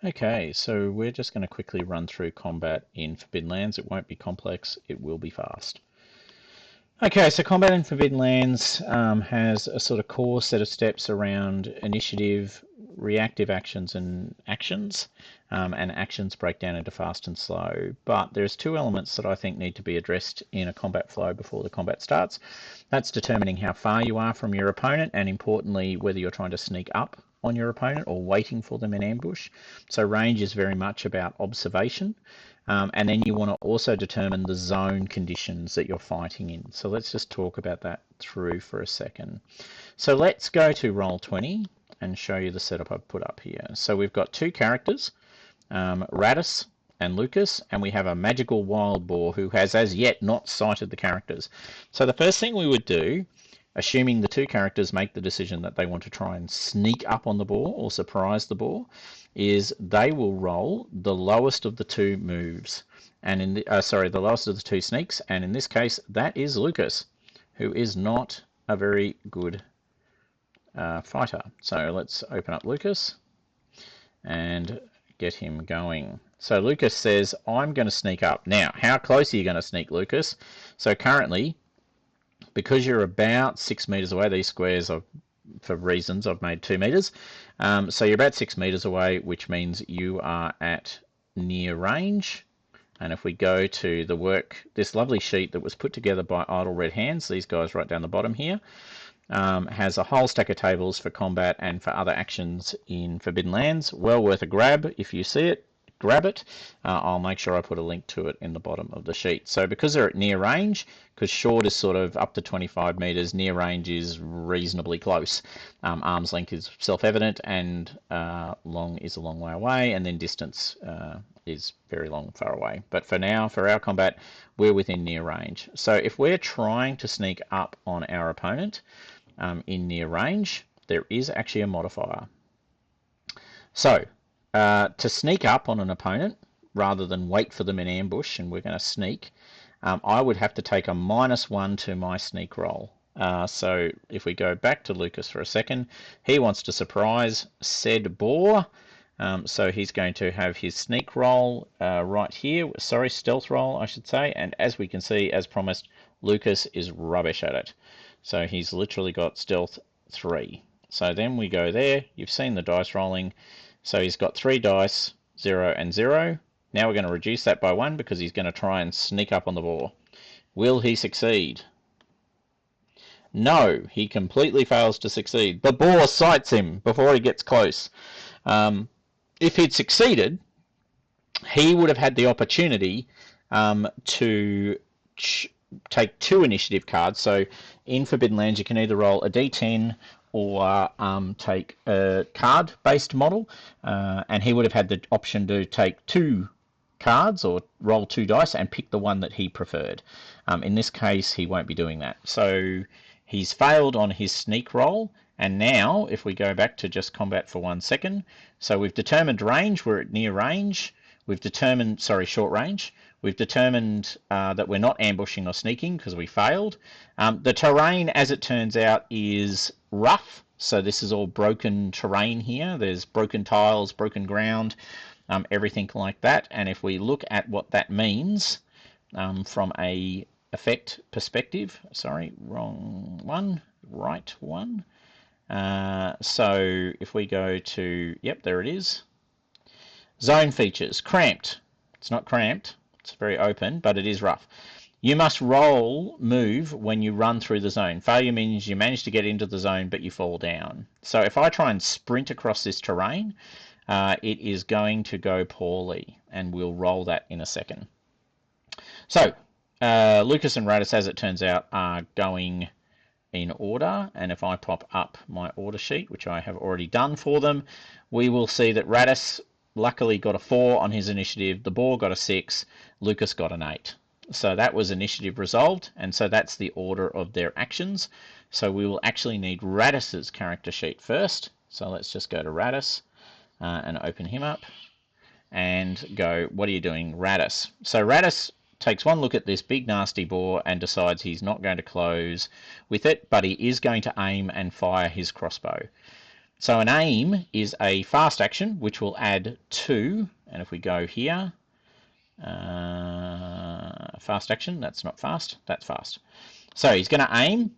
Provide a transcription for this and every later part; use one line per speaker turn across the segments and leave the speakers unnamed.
Okay, so we're just going to quickly run through combat in Forbidden Lands. It won't be complex, it will be fast. Okay, so combat in Forbidden Lands has a sort of core set of steps around initiative, reactive actions, and actions. And actions break down into fast and slow. But there's two elements that I think need to be addressed in a combat flow before the combat starts. That's determining how far you are from your opponent, and importantly, whether you're trying to sneak up on your opponent or waiting for them in ambush. So range is very much about observation. And then you want to also determine the zone conditions that you're fighting in. So let's just talk about that through for a second. So let's go to Roll20 and show you the setup I've put up here. So we've got two characters, Radis and Lucas, and we have a magical wild boar who has as yet not sighted the characters. So the first thing we would do, assuming the two characters make the decision that they want to try and sneak up on the boar or surprise the boar, is they will roll the lowest of the two moves, and in the the lowest of the two sneaks, and in this case that is Lucas, who is not a very good fighter. So let's open up Lucas and get him going. So Lucas says, I'm going to sneak up. Now, how close are you going to sneak, Lucas? So currently, because you're about 6 meters away, these squares are, for reasons, I've made 2 meters. So you're about 6 meters away, which means you are at near range. And if we go to the work, this lovely sheet that was put together by Idle Red Hands, these guys right down the bottom here, has a whole stack of tables for combat and for other actions in Forbidden Lands. Well worth a grab. If you see it, grab it. I'll make sure I put a link to it in the bottom of the sheet. So because they're at near range, because short is sort of up to 25 meters, near range is reasonably close. Arm's length is self-evident, and long is a long way away, and then distance is very long, far away. But for now, for our combat, we're within near range. So if we're trying to sneak up on our opponent in near range, there is actually a modifier. So to sneak up on an opponent, rather than wait for them in ambush and we're going to sneak, I would have to take a -1 to my sneak roll. So if we go back to Lucas for a second, he wants to surprise said boar. So he's going to have his sneak roll right here. Sorry, stealth roll, I should say. And as we can see, as promised, Lucas is rubbish at it. So he's literally got stealth 3. So then we go there. You've seen the dice rolling. So he's got 3 dice, 0 and 0. Now we're going to reduce that by 1 because he's going to try and sneak up on the boar. Will he succeed? No, he completely fails to succeed. The boar sights him before he gets close. If he'd succeeded, he would have had the opportunity to take 2 initiative cards. So in Forbidden Lands, you can either roll a d10 or take a card-based model, and he would have had the option to take 2 cards or roll 2 dice and pick the one that he preferred. In this case, he won't be doing that. So he's failed on his sneak roll, and now if we go back to just combat for 1 second, so we've determined range, we're at near range, we've determined, short range, we've determined that we're not ambushing or sneaking because we failed. The terrain, as it turns out, is rough, so this is all broken terrain here. There's broken tiles, broken ground, everything like that. And if we look at what that means from a effect perspective, sorry, wrong one, right one. So if we go to, yep, there it is. Zone features, cramped. It's not cramped, it's very open, but it is rough. You must roll move when you run through the zone. Failure means you manage to get into the zone, but you fall down. So if I try and sprint across this terrain, it is going to go poorly, and we'll roll that in a second. So Lucas and Radis, as it turns out, are going in order, and if I pop up my order sheet, which I have already done for them, we will see that Radis luckily got a 4 on his initiative, the boar got a 6, Lucas got an 8. So that was initiative resolved, and so that's the order of their actions. So we will actually need Radis's character sheet first. So let's just go to Radis and open him up and go, what are you doing, Radis? So Radis takes one look at this big nasty boar and decides he's not going to close with it, but he is going to aim and fire his crossbow. So an aim is a fast action, which will add 2. And if we go here, fast action, that's not fast, that's fast. So he's going to aim.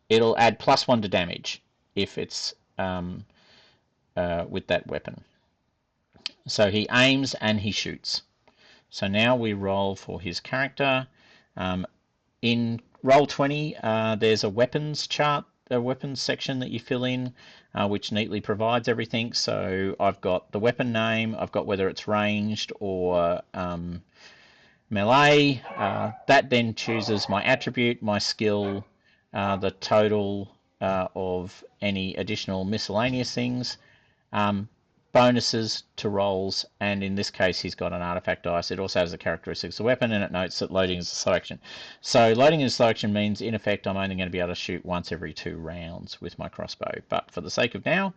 It'll add +1 to damage if it's with that weapon. So he aims and he shoots. So now we roll for his character. In Roll20, there's a weapons chart, a weapons section that you fill in, which neatly provides everything. So I've got the weapon name, I've got whether it's ranged or melee. That then chooses my attribute, my skill, the total of any additional miscellaneous things, bonuses to rolls, and in this case he's got an artifact dice. It also has the characteristics of the weapon, and it notes that loading is a slow action. So loading is a slow action means in effect I'm only going to be able to shoot once every 2 rounds with my crossbow. But for the sake of now,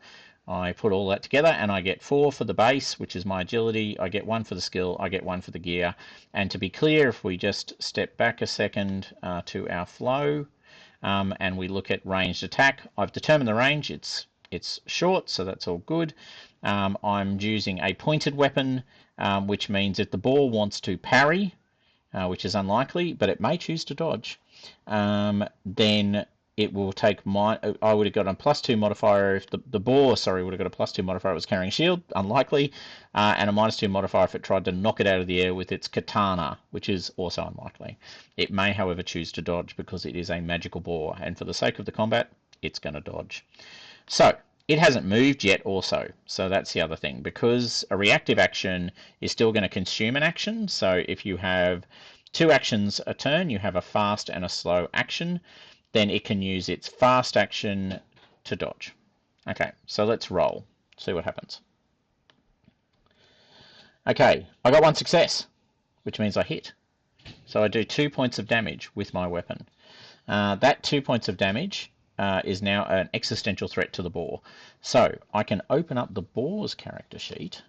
I put all that together and I get 4 for the base, which is my agility, I get 1 for the skill, I get 1 for the gear. And to be clear, if we just step back a second to our flow and we look at ranged attack, I've determined the range. It's short, so that's all good. I'm using a pointed weapon, which means if the boar wants to parry, which is unlikely, but it may choose to dodge, then it will take I would have got a +2 modifier if the boar, would have got a +2 modifier if it was carrying a shield, unlikely, and a -2 modifier if it tried to knock it out of the air with its katana, which is also unlikely. It may, however, choose to dodge because it is a magical boar, and for the sake of the combat, it's going to dodge. So it hasn't moved yet also, so that's the other thing, because a reactive action is still going to consume an action. So if you have 2 actions a turn, you have a fast and a slow action, then it can use its fast action to dodge. Okay, so let's roll, see what happens. Okay, I got 1 success, which means I hit. So I do 2 points of damage with my weapon. That 2 points of damage is now an existential threat to the boar. So I can open up the boar's character sheet,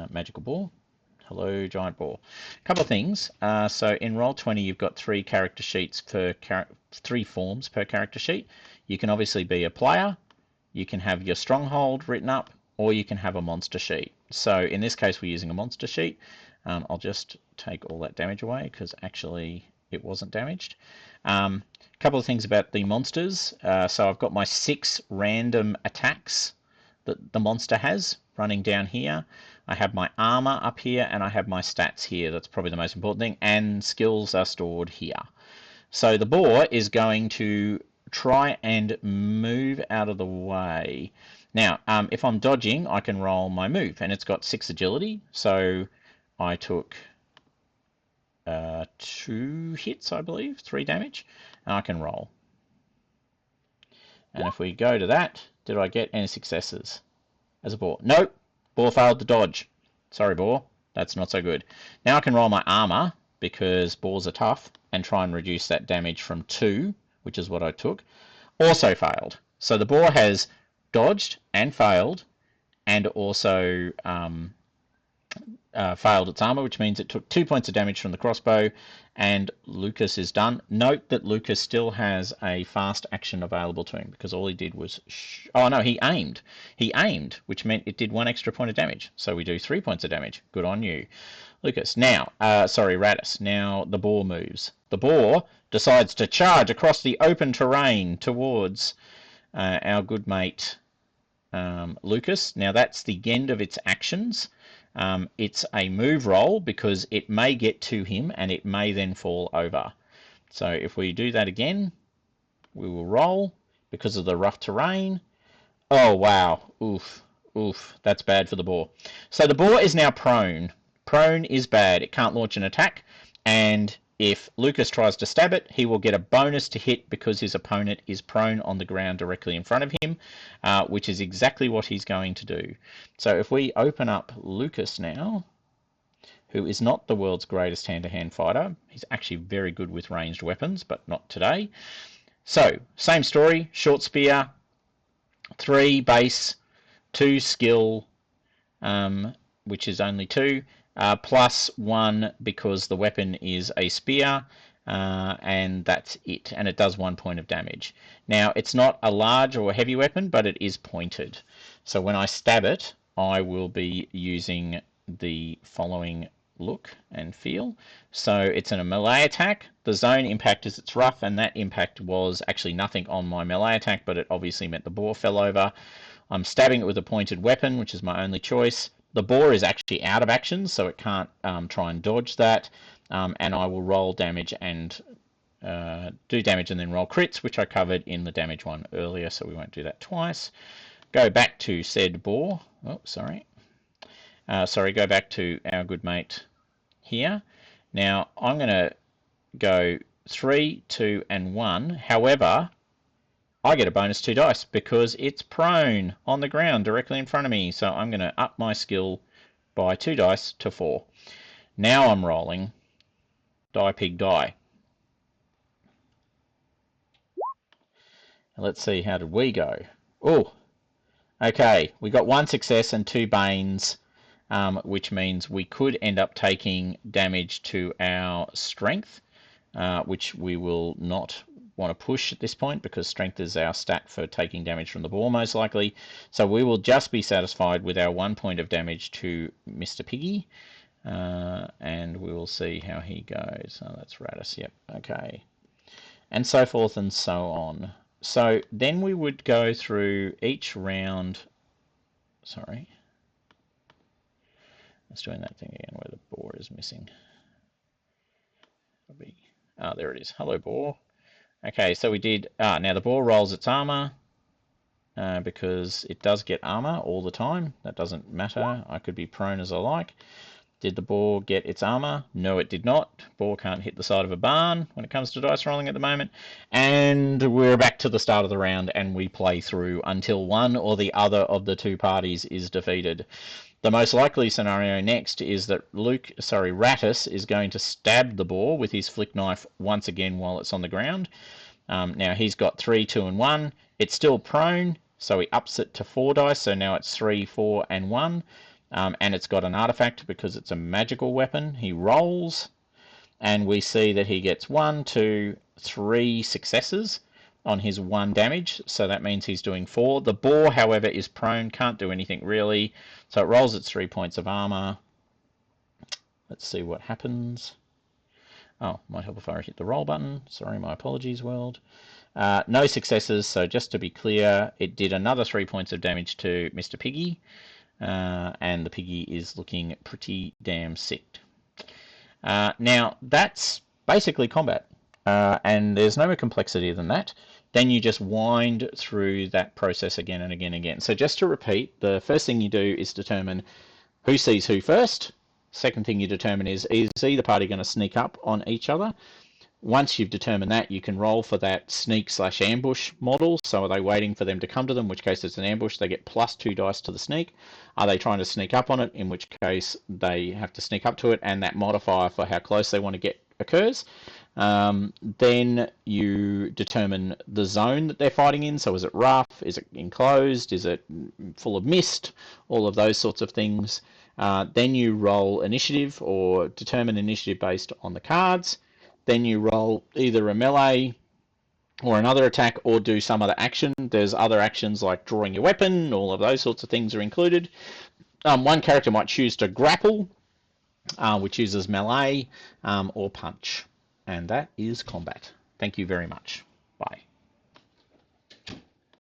magical boar. Hello, giant boar. A couple of things. So in Roll20, you've got 3 character sheets per 3 forms per character sheet. You can obviously be a player, you can have your stronghold written up, or you can have a monster sheet. So in this case, we're using a monster sheet. I'll just take all that damage away because actually it wasn't damaged. Couple of things about the monsters. So I've got my 6 random attacks that the monster has running down here. I have my armor up here and I have my stats here. That's probably the most important thing. And skills are stored here. So the boar is going to try and move out of the way. Now, if I'm dodging, I can roll my move, and it's got 6 agility. So I took 2 hits, I believe, 3 damage, and I can roll. And if we go to that, did I get any successes as a boar? Nope, boar failed to dodge. Sorry, boar, that's not so good. Now I can roll my armor, because boars are tough, and try and reduce that damage from 2, which is what I took. Also failed. So the boar has dodged and failed, and also failed its armor, which means it took 2 points of damage from the crossbow, and Lucas is done. Note that Lucas still has a fast action available to him, because all he did was... oh no, he aimed. He aimed, which meant it did 1 extra point of damage. So we do 3 points of damage. Good on you, Lucas. Now, Radis. Now the boar moves. The boar decides to charge across the open terrain towards our good mate Lucas. Now that's the end of its actions. It's a move roll because it may get to him and it may then fall over. So if we do that again, we will roll because of the rough terrain. Oh wow, oof, that's bad for the boar. So the boar is now prone. Prone is bad. It can't launch an attack, and if Lucas tries to stab it, he will get a bonus to hit because his opponent is prone on the ground directly in front of him, which is exactly what he's going to do. So if we open up Lucas now, who is not the world's greatest hand-to-hand fighter, he's actually very good with ranged weapons, but not today. So, same story, short spear, 3 base, 2 skill, which is only 2, +1 because the weapon is a spear, and that's it. And it does 1 point of damage. Now, it's not a large or a heavy weapon, but it is pointed. So when I stab it, I will be using the following look and feel. So it's in a melee attack. The zone impact is its rough, and that impact was actually nothing on my melee attack, but it obviously meant the boar fell over. I'm stabbing it with a pointed weapon, which is my only choice. The boar is actually out of action, so it can't try and dodge that. And I will roll damage and do damage and then roll crits, which I covered in the damage one earlier, so we won't do that twice. Go back to said boar. Oh, sorry. Go back to our good mate here. Now, I'm going to go 3, 2, and 1. However, I get a bonus 2 dice because it's prone on the ground directly in front of me. So I'm going to up my skill by 2 dice to 4. Now I'm rolling die, pig, die. Let's see, how did we go? Oh, okay, we got 1 success and 2 banes, which means we could end up taking damage to our strength, which we will not want to push at this point because strength is our stat for taking damage from the boar most likely. So we will just be satisfied with our 1 point of damage to Mr. Piggy, and we will see how he goes. Oh, that's Radis, yep, okay. And so forth and so on. So then we would go through each round. Sorry. Let's doing that thing again where the boar is missing. Ah, there it is. Hello, boar. Okay, so we did. Now the boar rolls its armor because it does get armor all the time. That doesn't matter. I could be prone as I like. Did the boar get its armor? No, it did not. Boar can't hit the side of a barn when it comes to dice rolling at the moment. And we're back to the start of the round, and we play through until one or the other of the two parties is defeated. The most likely scenario next is that Radis is going to stab the boar with his flick knife once again while it's on the ground. Now he's got 3, 2, and 1. It's still prone, so he ups it to 4 dice, so now it's 3, 4, and 1. And it's got an artifact because it's a magical weapon. He rolls, and we see that he gets 1, 2, 3 successes on his 1 damage, so that means he's doing 4. The boar, however, is prone, can't do anything really, so it rolls its 3 points of armor. Let's see what happens. Oh, might help if I hit the roll button. Sorry, my apologies, world. No successes, so just to be clear, it did another 3 points of damage to Mr. Piggy. And the piggy is looking pretty damn sick. Now, that's basically combat, and there's no more complexity than that. Then you just wind through that process again and again and again. So just to repeat, the first thing you do is determine who sees who first. Second thing you determine is either party going to sneak up on each other. Once you've determined that, you can roll for that sneak/ambush model. So are they waiting for them to come to them, in which case it's an ambush, they get plus 2 dice to the sneak. Are they trying to sneak up on it, in which case they have to sneak up to it, and that modifier for how close they want to get occurs. Then you determine the zone that they're fighting in. So is it rough? Is it enclosed? Is it full of mist? All of those sorts of things. Then you roll initiative or determine initiative based on the cards. Then you roll either a melee or another attack or do some other action. There's other actions like drawing your weapon, all of those sorts of things are included. One character might choose to grapple, which uses melee or punch. And that is combat. Thank you very much. Bye.